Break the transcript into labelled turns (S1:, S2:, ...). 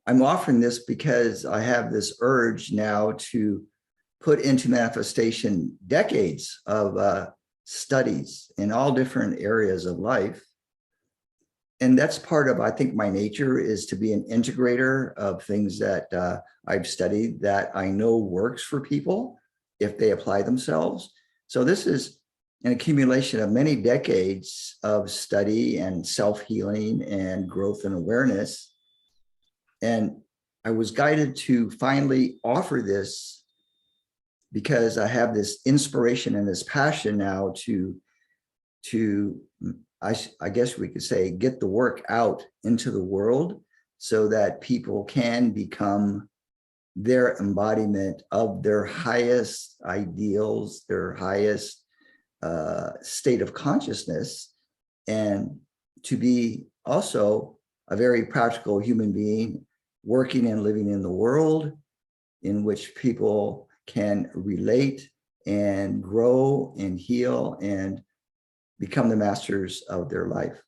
S1: I'm offering this because I have this urge now to put into manifestation decades of studies in all different areas of life. And that's part of, I think, my nature is to be an integrator of things that I've studied that I know works for people if they apply themselves. So this is an accumulation of many decades of study and self-healing and growth and awareness. And I was guided to finally offer this because I have this inspiration and this passion now to I guess we could say, get the work out into the world so that people can become their embodiment of their highest ideals, their highest state of consciousness, and to be also a very practical human being working and living in the world in which people can relate and grow and heal and become the masters of their life.